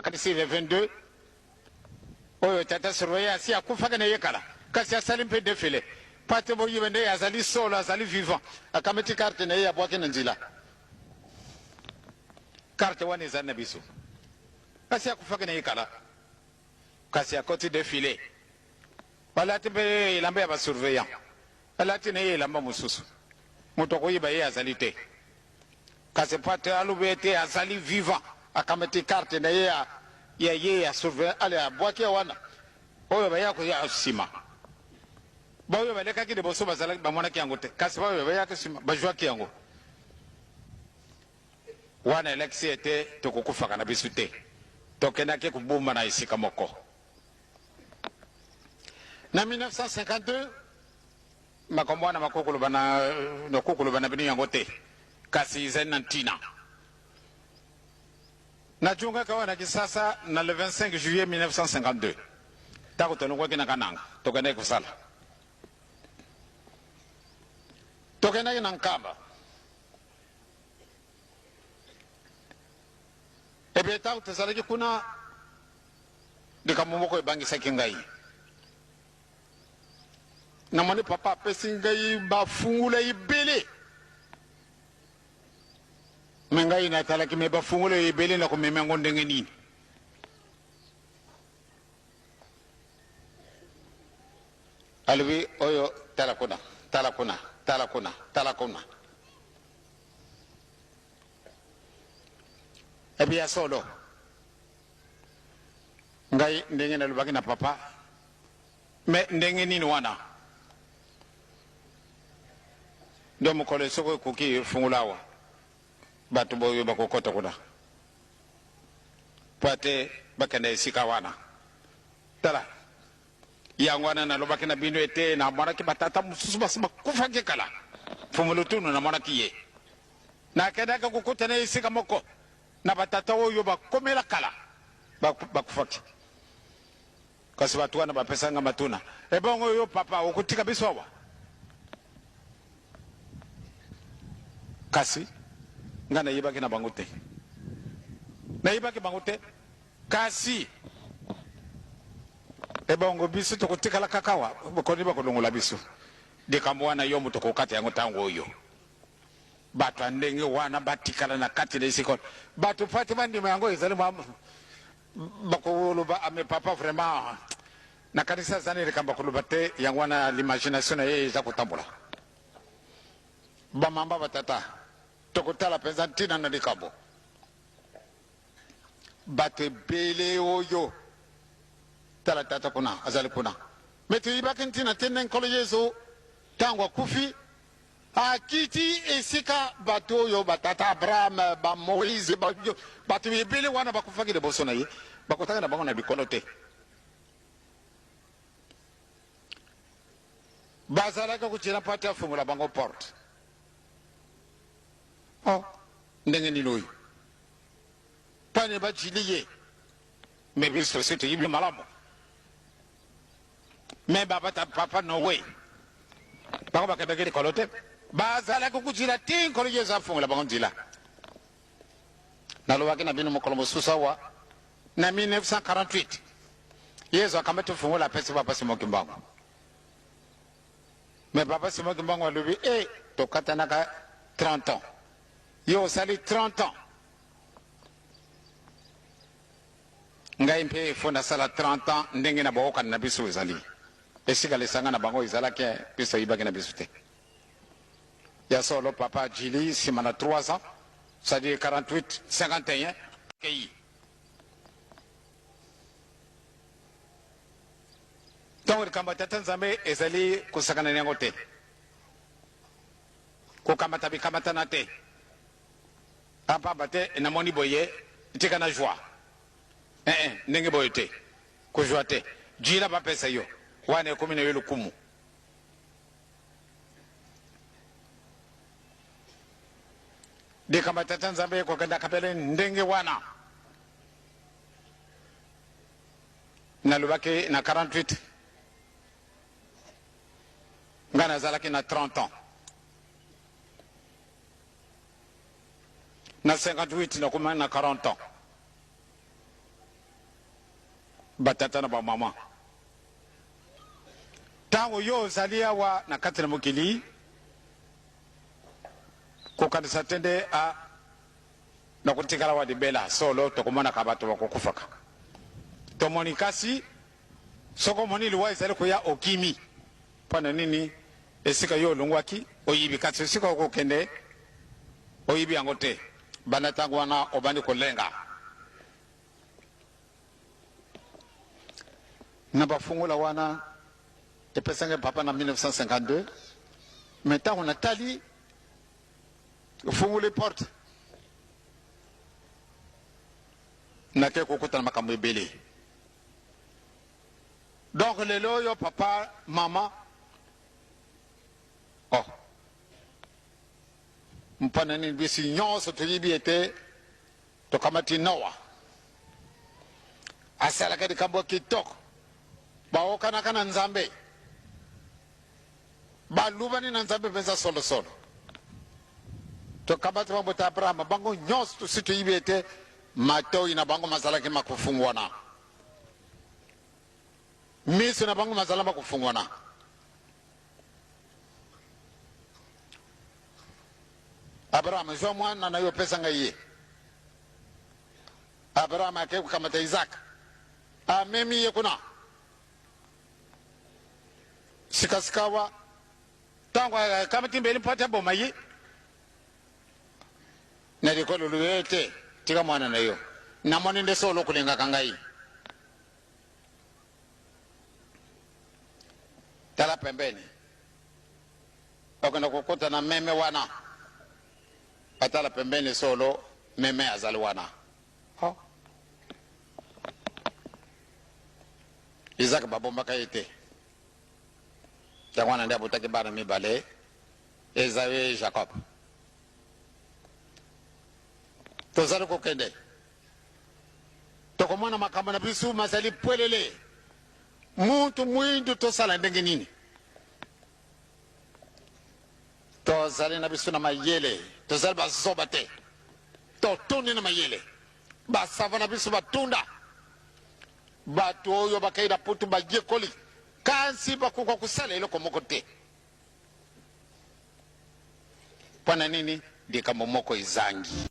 kati sile 22 oyo tata surveiller si akufa kana yekala kasi asali mpe defile pate bo yibende azali solo azali vivant akameti carte na ya bwake nzila carte wane za nabiso kasi akufa kana yekala kasi akoti defile wala tibe ilamba ya ba surveillant wala tine ilamba mususu mutoko yiba ye azali te kasi pate alubete azali vivant akameti carte na ya surveillant ale bwake wana oyo bayako ya sima bayo baleka kide boso bazala bamona kiango te kasi bayo bayako sima bajwa kiango wana eleksi ete tokukufa kana bisu te tokena ke kubuma na isika moko na 1952 makombwana makokulu bana nokukulu bana bini yango te kasi zenantina na junga kawana kisasa na le 25 juillet 1952 tako tonongwa kina kananga tokene kusala tokene kina nkamba ebe tako tsalaki kuna dikamumoko ebangisa kingai na moni papa pesingai bafungula ibele mengai na talaki me bafungula ibele na kumemengo ndenge nini alwi oyo talakuna ebi ya solo ngai ndenge na lubaki na papa me ndenge nini wana ndo mukole soko kuki fungulawa batu boyo bakokota kuna pate bakane sika wana tala yangwana na lobaki na bino ete na mwana ki batata mususu basima kufa ke kala fumulutunu na mwana kiye na kedaka kukuta na isika moko na batata oyo bakomela kala bakufaki kasi batu wana bapesanga matuna ebongo yo papa ukutika biswawa kasi ngana yibaki na bangote na yibaki bangote kasi ebongo bisu tokutikala kakawa bokoni bakolongola bisu dekamwana yo mutoko kati yango tango oyo batu andenge wana batikala na kati na isiko batu fati bandi mango ezali bakolo ba ame papa vraiment na kanisa zani rekamba kolubate yango wana l'imagination na ye za kutambula ba mamba batata tokutala penza ntina na likabo bate bele oyo tala tata kuna azali kuna metu ibaki ntina tenen kolo yezo tango kufi akiti esika batu oyo batata Abraham ba Moïse batu bele wana bakufaki de boso na ye bakotaka na bango na bikolo te bazalaka kuchira pati afungula bango porte oh ndenge ni loyi pane bajiliye maybe society yibi malamo me baba ta papa no way bako bakabegeli kolote bazalaka kuchira tinkolo yeza afungula bango ndila nalobaki na bino mokolo mosusa wa na 1948 yezo akamata fungula pesa papa Simoki Mbangu mais papa Simoki Mbangu alobi tokatana ka 30 ans yo sali 30 ans ngai mpe fonda sala 30 ans ndenge na boka na biso ezali esika lesanga na bango ezala ke biso ibaki na biso te ya solo papa Jili simana 3 ans ça dit 48 51 kei donc kamba tatanzambe ezali kusakana nengo te ko kamata bi kamata na te apa bate na moni boye tika na joie ndenge boye te ko joie te jila ba pesa yo wane 10,000 de kamba tatanzambe ko kanda kapele ndenge wana na lubaki na 48 ngana zalaki na 30 ans na 58 na kuma na 40 ans batata na bamama ntango yo ozali awa na kati na mokili kokanisa tende na kotikala wa libela solo tokomonaka bato bakokufaka tomoni kasi soko moni liwa ezali koya okimi mpona nini esika yo olongwaki oyibi kasi esika okokende oyibi yango te banda ntango wana obandi kolenga na bafungula wana epesanga papa na 1952 mais ntango natali fungula porte nake kokutana makambo ebele donc lelo oyo papa mama mpona nini bisi nyonso toyibi ete tokamati noa asalaka likambo kitoko baokanaka na nzambe balubani na nzambe mpenza solosolo tokamati bango ta abrahama bango nyonso tosi toyibi ete matoi na bango mazalaki makufungwana miso na bango mazala makufungwana abrahama zwa mwana na yo pesa ngai ye abrahama ake kukamata isaka amemi ye kuna sikasikawa ntango akamati mbeli mpati aboma ye na likolo luyo te tika mwana na yo namoni nde solo kulingaka ngai tala pembeni okenda kukuta na meme wana atala pembeni solo meme azali wana Isaka babombaka ye te yango wana nde abotaki bana mibale Esawu ye Jacob tozali kokende tokomona makambo na biso mazali pwelele muntu mwindu tosala ndenge nini tozali na biso na mayele tozali bazoba te totundi na mayele basava na biso batunda bato oyo bakai na putu bajekoli kansi bakoka kusala eloko moko te mpona nini likambo moko ezangi